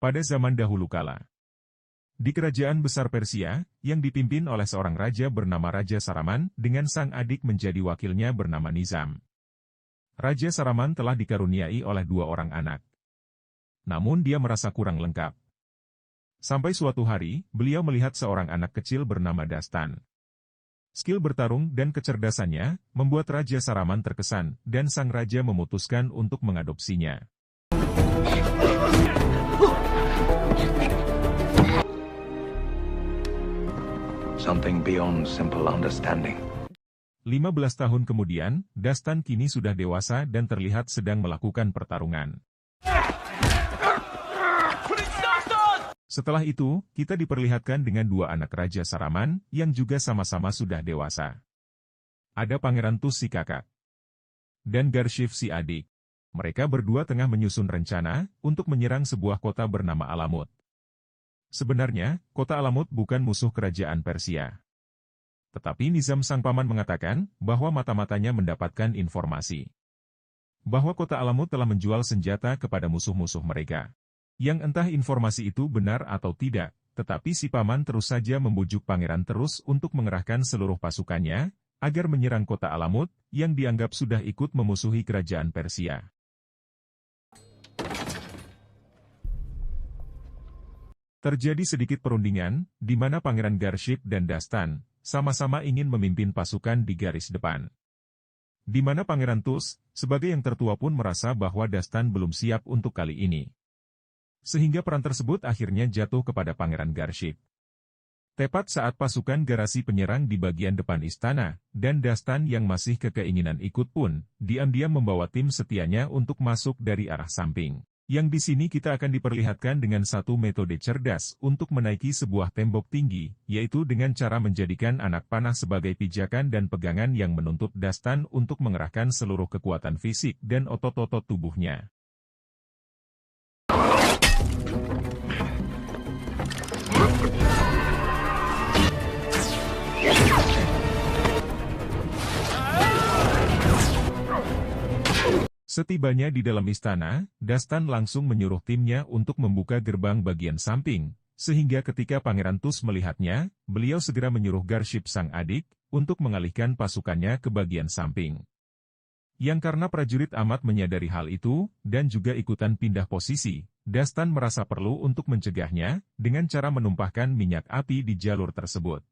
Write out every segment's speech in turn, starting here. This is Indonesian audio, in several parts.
Pada zaman dahulu kala, di kerajaan besar Persia, yang dipimpin oleh seorang raja bernama Raja Saraman, dengan sang adik menjadi wakilnya bernama Nizam. Raja Saraman telah dikaruniai oleh 2 orang anak. Namun dia merasa kurang lengkap. Sampai suatu hari, beliau melihat seorang anak kecil bernama Dastan. Skill bertarung dan kecerdasannya membuat Raja Saraman terkesan, dan sang raja memutuskan untuk mengadopsinya. Something beyond simple understanding. 15 tahun kemudian, Dastan kini sudah dewasa dan terlihat sedang melakukan pertarungan. Setelah itu, kita diperlihatkan dengan 2 anak Raja Saraman, yang juga sama-sama sudah dewasa. Ada Pangeran Tus si kakak, dan Garshif si adik. Mereka berdua tengah menyusun rencana untuk menyerang sebuah kota bernama Alamut. Sebenarnya, kota Alamut bukan musuh kerajaan Persia. Tetapi Nizam sang paman mengatakan bahwa mata-matanya mendapatkan informasi bahwa kota Alamut telah menjual senjata kepada musuh-musuh mereka. Yang entah informasi itu benar atau tidak, tetapi si paman terus saja membujuk pangeran terus untuk mengerahkan seluruh pasukannya agar menyerang kota Alamut yang dianggap sudah ikut memusuhi kerajaan Persia. Terjadi sedikit perundingan, di mana Pangeran Garship dan Dastan sama-sama ingin memimpin pasukan di garis depan. Di mana Pangeran Tus, sebagai yang tertua pun merasa bahwa Dastan belum siap untuk kali ini. Sehingga peran tersebut akhirnya jatuh kepada Pangeran Garship. Tepat saat pasukan garasi penyerang di bagian depan istana, dan Dastan yang masih kekeinginan ikut pun, diam-diam membawa tim setianya untuk masuk dari arah samping. Yang di sini kita akan diperlihatkan dengan satu metode cerdas untuk menaiki sebuah tembok tinggi, yaitu dengan cara menjadikan anak panah sebagai pijakan dan pegangan yang menuntut Dastan untuk mengerahkan seluruh kekuatan fisik dan otot-otot tubuhnya. Setibanya di dalam istana, Dastan langsung menyuruh timnya untuk membuka gerbang bagian samping, sehingga ketika Pangeran Tus melihatnya, beliau segera menyuruh Garship sang adik, untuk mengalihkan pasukannya ke bagian samping. Yang karena prajurit amat menyadari hal itu, dan juga ikutan pindah posisi, Dastan merasa perlu untuk mencegahnya, dengan cara menumpahkan minyak api di jalur tersebut.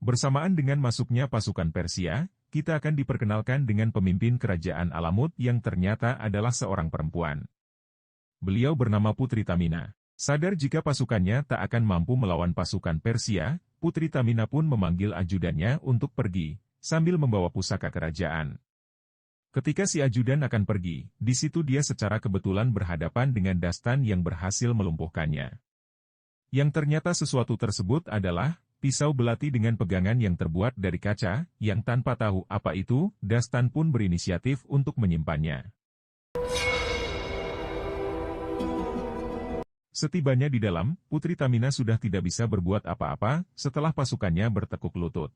Bersamaan dengan masuknya pasukan Persia, kita akan diperkenalkan dengan pemimpin kerajaan Alamut yang ternyata adalah seorang perempuan. Beliau bernama Putri Tamina. Sadar jika pasukannya tak akan mampu melawan pasukan Persia, Putri Tamina pun memanggil ajudannya untuk pergi, sambil membawa pusaka kerajaan. Ketika si ajudan akan pergi, di situ dia secara kebetulan berhadapan dengan Dastan yang berhasil melumpuhkannya. Yang ternyata sesuatu tersebut adalah pisau belati dengan pegangan yang terbuat dari kaca, yang tanpa tahu apa itu, Dastan pun berinisiatif untuk menyimpannya. Setibanya di dalam, Putri Tamina sudah tidak bisa berbuat apa-apa setelah pasukannya bertekuk lutut.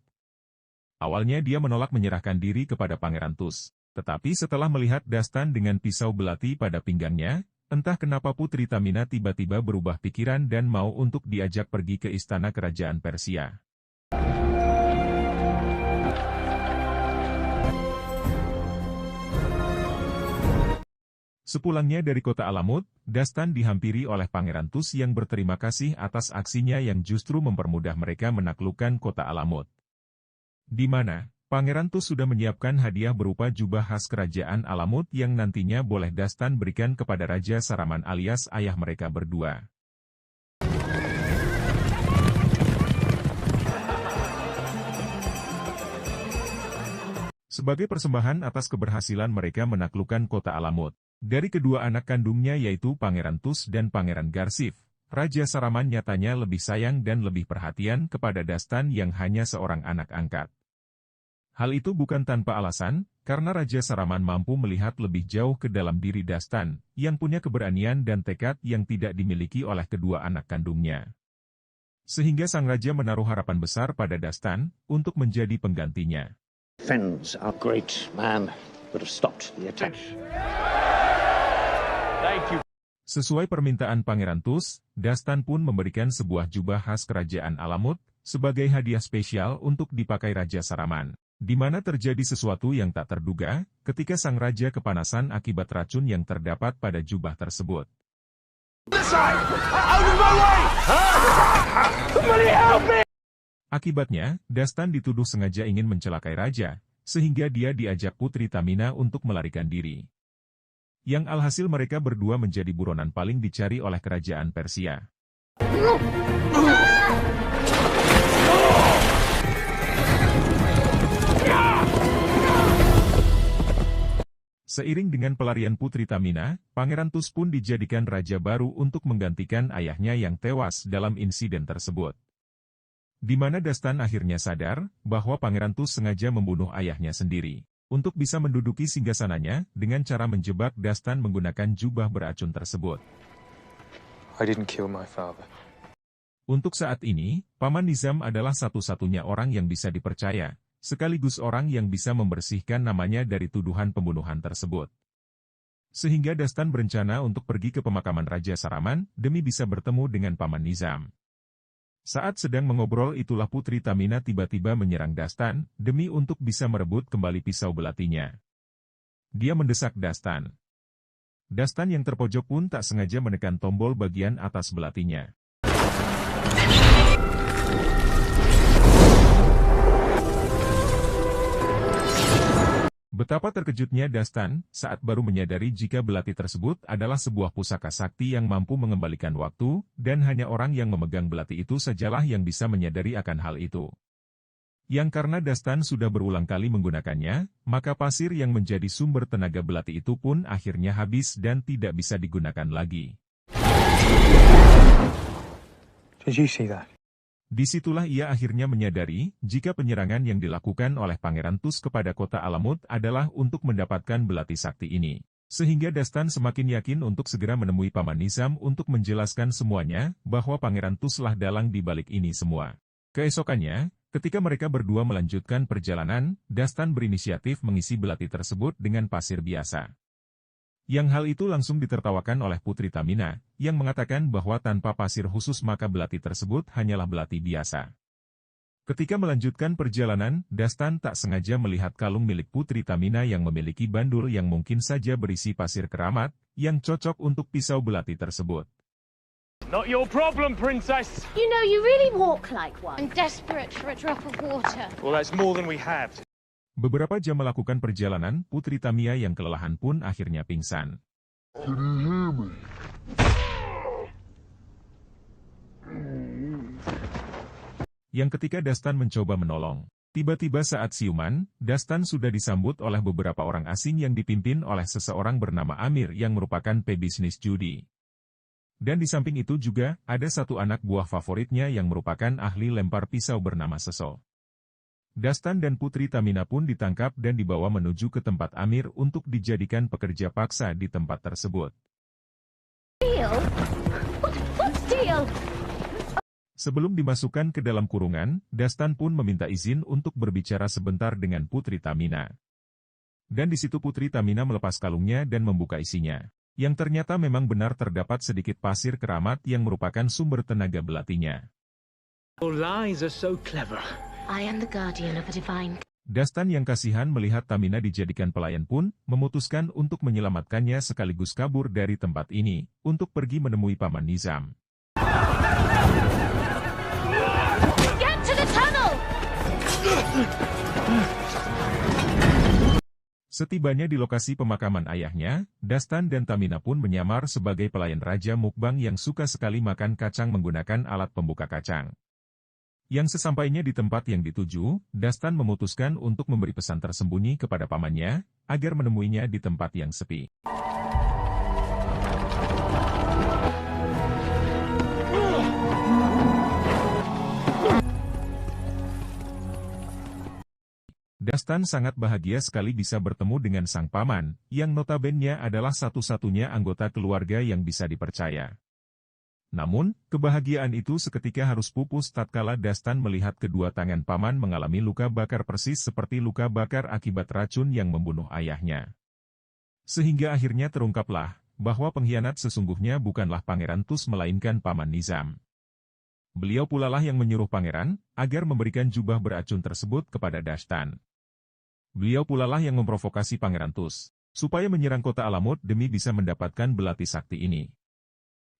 Awalnya dia menolak menyerahkan diri kepada Pangeran Tus, tetapi setelah melihat Dastan dengan pisau belati pada pinggangnya, entah kenapa Putri Tamina tiba-tiba berubah pikiran dan mau untuk diajak pergi ke istana kerajaan Persia. Sepulangnya dari kota Alamut, Dastan dihampiri oleh Pangeran Tus yang berterima kasih atas aksinya yang justru mempermudah mereka menaklukkan kota Alamut. Di mana Pangeran Tus sudah menyiapkan hadiah berupa jubah khas kerajaan Alamut yang nantinya boleh Dastan berikan kepada Raja Saraman alias ayah mereka berdua. Sebagai persembahan atas keberhasilan mereka menaklukkan kota Alamut, dari kedua anak kandungnya yaitu Pangeran Tus dan Pangeran Garship, Raja Saraman nyatanya lebih sayang dan lebih perhatian kepada Dastan yang hanya seorang anak angkat. Hal itu bukan tanpa alasan, karena Raja Saraman mampu melihat lebih jauh ke dalam diri Dastan, yang punya keberanian dan tekad yang tidak dimiliki oleh kedua anak kandungnya. Sehingga sang raja menaruh harapan besar pada Dastan untuk menjadi penggantinya. Friends, our great man would have stopped the attack. Thank you. Sesuai permintaan Pangeran Tus, Dastan pun memberikan sebuah jubah khas kerajaan Alamut sebagai hadiah spesial untuk dipakai Raja Saraman. Di mana terjadi sesuatu yang tak terduga ketika sang raja kepanasan akibat racun yang terdapat pada jubah tersebut. Akibatnya, Dastan dituduh sengaja ingin mencelakai raja, sehingga dia diajak Putri Tamina untuk melarikan diri. Yang alhasil mereka berdua menjadi buronan paling dicari oleh kerajaan Persia. Seiring dengan pelarian Putri Tamina, Pangeran Tus pun dijadikan raja baru untuk menggantikan ayahnya yang tewas dalam insiden tersebut. Di mana Dastan akhirnya sadar bahwa Pangeran Tus sengaja membunuh ayahnya sendiri untuk bisa menduduki singgasananya dengan cara menjebak Dastan menggunakan jubah beracun tersebut. I didn't kill my father. Untuk saat ini, Paman Nizam adalah satu-satunya orang yang bisa dipercaya, sekaligus orang yang bisa membersihkan namanya dari tuduhan pembunuhan tersebut. Sehingga Dastan berencana untuk pergi ke pemakaman Raja Saraman demi bisa bertemu dengan Paman Nizam. Saat sedang mengobrol itulah Putri Tamina tiba-tiba menyerang Dastan demi untuk bisa merebut kembali pisau belatinya. Dia mendesak Dastan. Dastan yang terpojok pun tak sengaja menekan tombol bagian atas belatinya. Betapa terkejutnya Dastan saat baru menyadari jika belati tersebut adalah sebuah pusaka sakti yang mampu mengembalikan waktu, dan hanya orang yang memegang belati itu sajalah yang bisa menyadari akan hal itu. Yang karena Dastan sudah berulang kali menggunakannya, maka pasir yang menjadi sumber tenaga belati itu pun akhirnya habis dan tidak bisa digunakan lagi. Did you see that? Disitulah ia akhirnya menyadari jika penyerangan yang dilakukan oleh Pangeran Tus kepada kota Alamut adalah untuk mendapatkan belati sakti ini. Sehingga Dastan semakin yakin untuk segera menemui Paman Nizam untuk menjelaskan semuanya bahwa Pangeran Tuslah dalang di balik ini semua. Keesokannya, ketika mereka berdua melanjutkan perjalanan, Dastan berinisiatif mengisi belati tersebut dengan pasir biasa. Yang hal itu langsung ditertawakan oleh Putri Tamina, yang mengatakan bahwa tanpa pasir khusus maka belati tersebut hanyalah belati biasa. Ketika melanjutkan perjalanan, Dastan tak sengaja melihat kalung milik Putri Tamina yang memiliki bandul yang mungkin saja berisi pasir keramat, yang cocok untuk pisau belati tersebut. Not your problem, princess. You know, you really walk like one. I'm desperate for a drop of water. Well, that's more than we have. Beberapa jam melakukan perjalanan, Putri Tamia yang kelelahan pun akhirnya pingsan. Yang ketika Dastan mencoba menolong. Tiba-tiba saat siuman, Dastan sudah disambut oleh beberapa orang asing yang dipimpin oleh seseorang bernama Amir yang merupakan pebisnis judi. Dan di samping itu juga, ada satu anak buah favoritnya yang merupakan ahli lempar pisau bernama Seso. Dastan dan Putri Tamina pun ditangkap dan dibawa menuju ke tempat Amir untuk dijadikan pekerja paksa di tempat tersebut. Deal? What's deal? Sebelum dimasukkan ke dalam kurungan, Dastan pun meminta izin untuk berbicara sebentar dengan Putri Tamina. Dan di situ Putri Tamina melepas kalungnya dan membuka isinya. Yang ternyata memang benar terdapat sedikit pasir keramat yang merupakan sumber tenaga belatinya. Your lies are so clever. I am the guardian of a divine... Dastan yang kasihan melihat Tamina dijadikan pelayan pun, memutuskan untuk menyelamatkannya sekaligus kabur dari tempat ini, untuk pergi menemui Paman Nizam. Get to the tunnel! Setibanya di lokasi pemakaman ayahnya, Dastan dan Tamina pun menyamar sebagai pelayan Raja Mukbang yang suka sekali makan kacang menggunakan alat pembuka kacang. Yang sesampainya di tempat yang dituju, Dastan memutuskan untuk memberi pesan tersembunyi kepada pamannya, agar menemuinya di tempat yang sepi. Dastan sangat bahagia sekali bisa bertemu dengan sang paman, yang notabene adalah satu-satunya anggota keluarga yang bisa dipercaya. Namun, kebahagiaan itu seketika harus pupus tatkala Dastan melihat kedua tangan paman mengalami luka bakar persis seperti luka bakar akibat racun yang membunuh ayahnya. Sehingga akhirnya terungkaplah bahwa pengkhianat sesungguhnya bukanlah Pangeran Tus melainkan Paman Nizam. Beliau pula lah yang menyuruh pangeran agar memberikan jubah beracun tersebut kepada Dastan. Beliau pula lah yang memprovokasi Pangeran Tus supaya menyerang kota Alamut demi bisa mendapatkan belati sakti ini.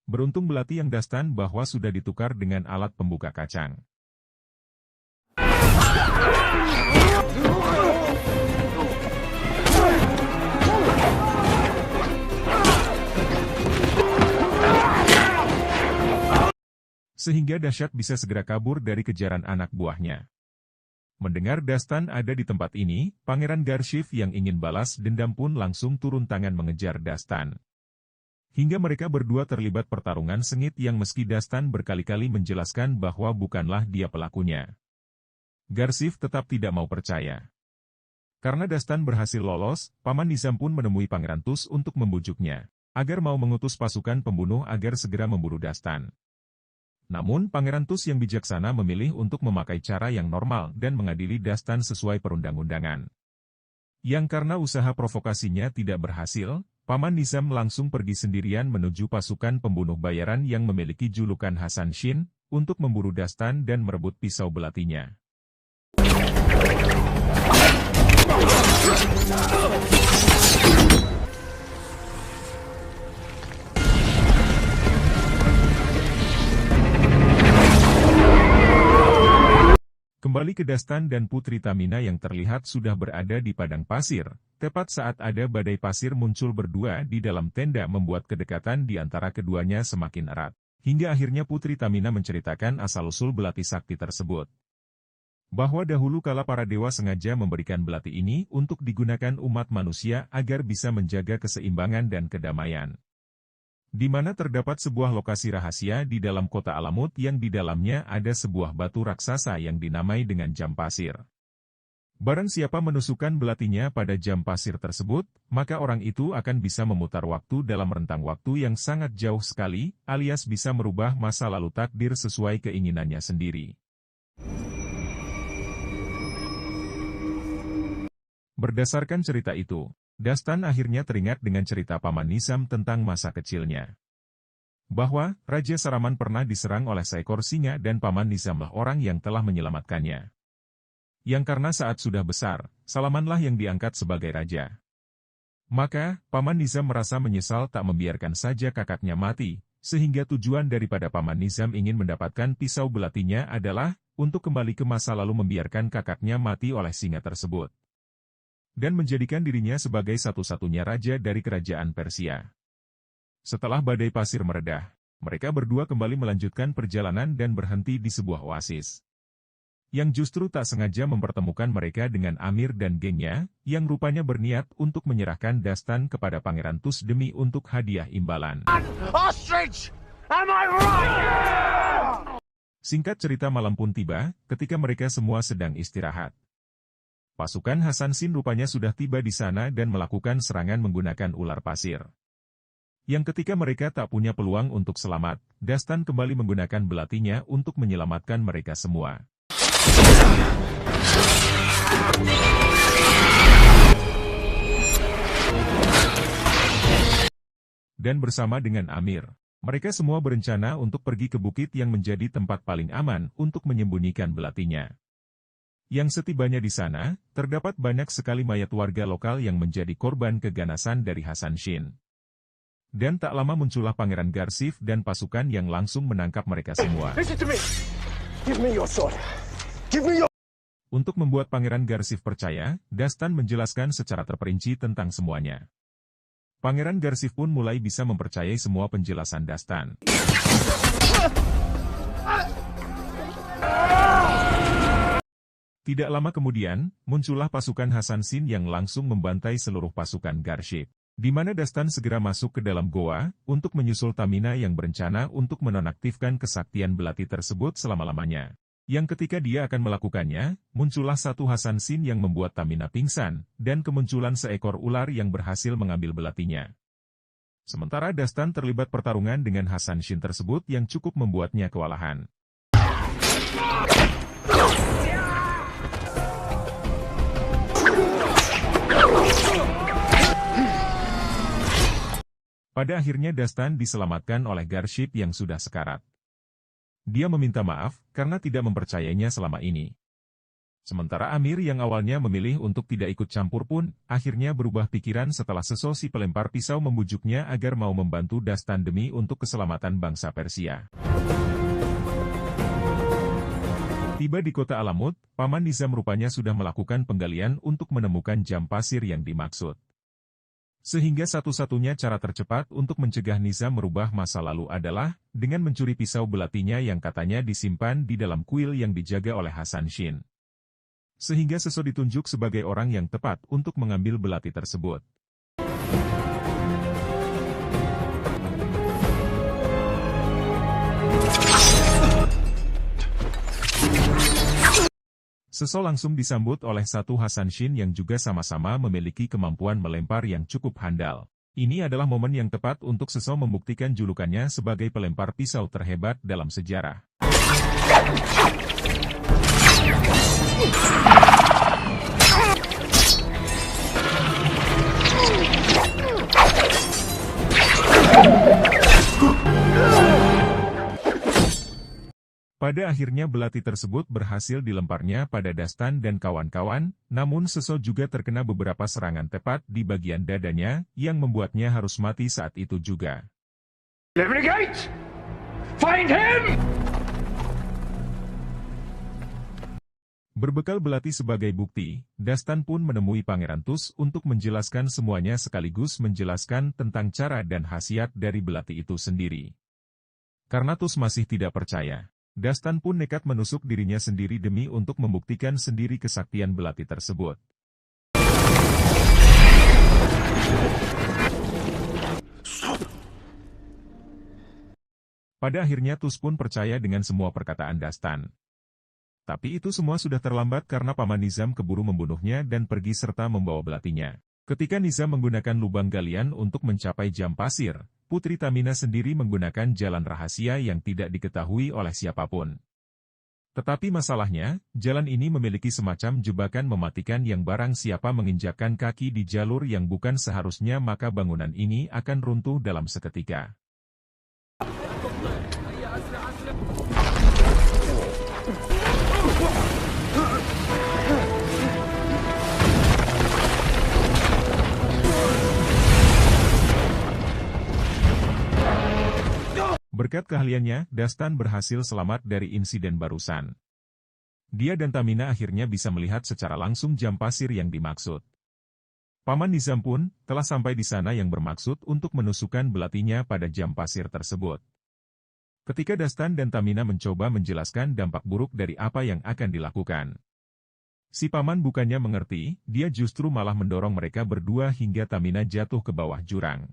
Beruntung belati yang Dastan bahwa sudah ditukar dengan alat pembuka kacang. Sehingga Dahsyat bisa segera kabur dari kejaran anak buahnya. Mendengar Dastan ada di tempat ini, Pangeran Garshif yang ingin balas dendam pun langsung turun tangan mengejar Dastan. Hingga mereka berdua terlibat pertarungan sengit yang meski Dastan berkali-kali menjelaskan bahwa bukanlah dia pelakunya. Garshif tetap tidak mau percaya. Karena Dastan berhasil lolos, Paman Nizam pun menemui Pangeran Tus untuk membujuknya, agar mau mengutus pasukan pembunuh agar segera memburu Dastan. Namun Pangeran Tus yang bijaksana memilih untuk memakai cara yang normal dan mengadili Dastan sesuai perundang-undangan. Yang karena usaha provokasinya tidak berhasil, Paman Nizam langsung pergi sendirian menuju pasukan pembunuh bayaran yang memiliki julukan Hasan Shin, untuk memburu Dastan dan merebut pisau belatinya. Kembali ke Dastan dan Putri Tamina yang terlihat sudah berada di padang pasir, tepat saat ada badai pasir muncul berdua di dalam tenda membuat kedekatan di antara keduanya semakin erat. Hingga akhirnya Putri Tamina menceritakan asal-usul belati sakti tersebut. Bahwa dahulu kala para dewa sengaja memberikan belati ini untuk digunakan umat manusia agar bisa menjaga keseimbangan dan kedamaian. Di mana terdapat sebuah lokasi rahasia di dalam kota Alamut yang di dalamnya ada sebuah batu raksasa yang dinamai dengan jam pasir. Barang siapa menusukkan belatinya pada jam pasir tersebut, maka orang itu akan bisa memutar waktu dalam rentang waktu yang sangat jauh sekali, alias bisa merubah masa lalu takdir sesuai keinginannya sendiri. Berdasarkan cerita itu, Dastan akhirnya teringat dengan cerita Paman Nizam tentang masa kecilnya. Bahwa Raja Saraman pernah diserang oleh seekor singa dan Paman Nizamlah orang yang telah menyelamatkannya. Yang karena saat sudah besar, Salamanlah yang diangkat sebagai raja. Maka, Paman Nizam merasa menyesal tak membiarkan saja kakaknya mati, sehingga tujuan daripada Paman Nizam ingin mendapatkan pisau belatinya adalah untuk kembali ke masa lalu membiarkan kakaknya mati oleh singa tersebut. Dan menjadikan dirinya sebagai satu-satunya raja dari kerajaan Persia. Setelah badai pasir meredah, mereka berdua kembali melanjutkan perjalanan dan berhenti di sebuah oasis. Yang justru tak sengaja mempertemukan mereka dengan Amir dan gengnya, yang rupanya berniat untuk menyerahkan Dastan kepada Pangeran Tus demi untuk hadiah imbalan. Ostrich! Am I right? Singkat cerita malam pun tiba, ketika mereka semua sedang istirahat. Pasukan Hasan Shin rupanya sudah tiba di sana dan melakukan serangan menggunakan ular pasir. Yang ketika mereka tak punya peluang untuk selamat, Dastan kembali menggunakan belatinya untuk menyelamatkan mereka semua. Dan bersama dengan Amir, mereka semua berencana untuk pergi ke bukit yang menjadi tempat paling aman untuk menyembunyikan belatinya. Yang setibanya di sana, terdapat banyak sekali mayat warga lokal yang menjadi korban keganasan dari Hasan Shin. Dan tak lama muncullah Pangeran Garshif dan pasukan yang langsung menangkap mereka semua. Listen to me. Give me your sword. Give me your... Untuk membuat Pangeran Garshif percaya, Dastan menjelaskan secara terperinci tentang semuanya. Pangeran Garshif pun mulai bisa mempercayai semua penjelasan Dastan. Tidak lama kemudian, muncullah pasukan Hasan Shin yang langsung membantai seluruh pasukan Garshif. Di mana Dastan segera masuk ke dalam goa, untuk menyusul Tamina yang berencana untuk menonaktifkan kesaktian belati tersebut selama-lamanya. Yang ketika dia akan melakukannya, muncullah satu Hasan Shin yang membuat Tamina pingsan, dan kemunculan seekor ular yang berhasil mengambil belatinya. Sementara Dastan terlibat pertarungan dengan Hasan Shin tersebut yang cukup membuatnya kewalahan. Pada akhirnya Dastan diselamatkan oleh Garship yang sudah sekarat. Dia meminta maaf karena tidak mempercayainya selama ini. Sementara Amir yang awalnya memilih untuk tidak ikut campur pun, akhirnya berubah pikiran setelah si pelempar pisau membujuknya agar mau membantu Dastan demi untuk keselamatan bangsa Persia. Tiba di kota Alamut, Paman Nizam rupanya sudah melakukan penggalian untuk menemukan jam pasir yang dimaksud. Sehingga satu-satunya cara tercepat untuk mencegah Nizam merubah masa lalu adalah dengan mencuri pisau belatinya yang katanya disimpan di dalam kuil yang dijaga oleh Hasan Shin. Sehingga Seso ditunjuk sebagai orang yang tepat untuk mengambil belati tersebut. Seso langsung disambut oleh satu Hasan Shin yang juga sama-sama memiliki kemampuan melempar yang cukup handal. Ini adalah momen yang tepat untuk Seso membuktikan julukannya sebagai pelempar pisau terhebat dalam sejarah. Pada akhirnya belati tersebut berhasil dilemparnya pada Dastan dan kawan-kawan, namun Seso juga terkena beberapa serangan tepat di bagian dadanya, yang membuatnya harus mati saat itu juga. Find him! Berbekal belati sebagai bukti, Dastan pun menemui Pangeran Tus untuk menjelaskan semuanya sekaligus menjelaskan tentang cara dan khasiat dari belati itu sendiri. Karena Tus masih tidak percaya, Dastan pun nekat menusuk dirinya sendiri demi untuk membuktikan sendiri kesaktian belati tersebut. Pada akhirnya Tus pun percaya dengan semua perkataan Dastan. Tapi itu semua sudah terlambat karena Paman Nizam keburu membunuhnya dan pergi serta membawa belatinya. Ketika Nizam menggunakan lubang galian untuk mencapai jam pasir, Putri Tamina sendiri menggunakan jalan rahasia yang tidak diketahui oleh siapapun. Tetapi masalahnya, jalan ini memiliki semacam jebakan mematikan yang barang siapa menginjakkan kaki di jalur yang bukan seharusnya maka bangunan ini akan runtuh dalam seketika. Berkat keahliannya, Dastan berhasil selamat dari insiden barusan. Dia dan Tamina akhirnya bisa melihat secara langsung jam pasir yang dimaksud. Paman Nizam pun telah sampai di sana yang bermaksud untuk menusukkan belatinya pada jam pasir tersebut. Ketika Dastan dan Tamina mencoba menjelaskan dampak buruk dari apa yang akan dilakukan, si Paman bukannya mengerti, dia justru malah mendorong mereka berdua hingga Tamina jatuh ke bawah jurang.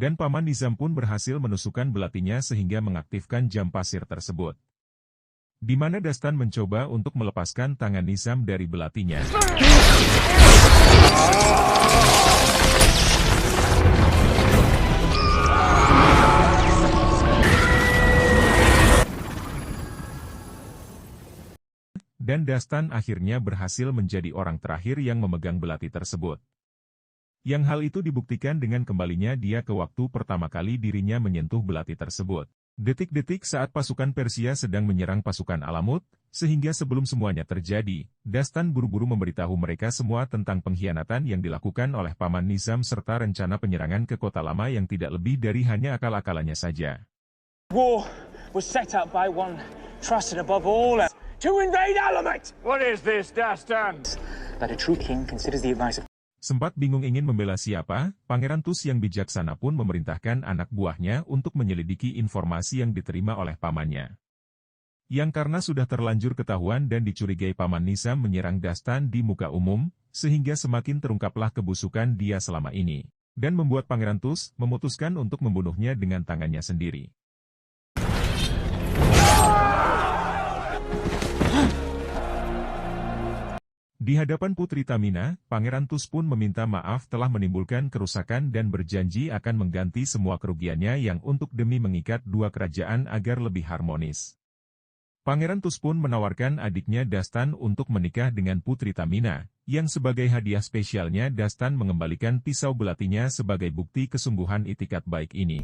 Dan Paman Nizam pun berhasil menusukkan belatinya sehingga mengaktifkan jam pasir tersebut. Di mana Dastan mencoba untuk melepaskan tangan Nizam dari belatinya. Dan Dastan akhirnya berhasil menjadi orang terakhir yang memegang belati tersebut. Yang hal itu dibuktikan dengan kembalinya dia ke waktu pertama kali dirinya menyentuh belati tersebut. Detik-detik saat pasukan Persia sedang menyerang pasukan Alamut, sehingga sebelum semuanya terjadi, Dastan buru-buru memberitahu mereka semua tentang pengkhianatan yang dilakukan oleh Paman Nizam serta rencana penyerangan ke kota lama yang tidak lebih dari hanya akal-akalannya saja. War was set up by one trusted above all to invade Alamut. What is this, Dastan? That a true king considers the advice of Sempat bingung ingin membela siapa, Pangeran Tus yang bijaksana pun memerintahkan anak buahnya untuk menyelidiki informasi yang diterima oleh pamannya. Yang karena sudah terlanjur ketahuan dan dicurigai Paman Nizam menyerang Dastan di muka umum, sehingga semakin terungkaplah kebusukan dia selama ini, dan membuat Pangeran Tus memutuskan untuk membunuhnya dengan tangannya sendiri. Di hadapan Putri Tamina, Pangeran Tus pun meminta maaf telah menimbulkan kerusakan dan berjanji akan mengganti semua kerugiannya yang untuk demi mengikat dua kerajaan agar lebih harmonis. Pangeran Tus pun menawarkan adiknya Dastan untuk menikah dengan Putri Tamina, yang sebagai hadiah spesialnya Dastan mengembalikan pisau belatinya sebagai bukti kesungguhan itikat baik ini.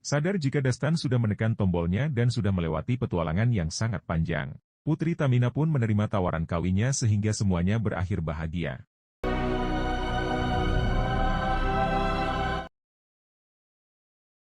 Sadar jika Dastan sudah menekan tombolnya dan sudah melewati petualangan yang sangat panjang, Putri Tamina pun menerima tawaran kawinnya sehingga semuanya berakhir bahagia.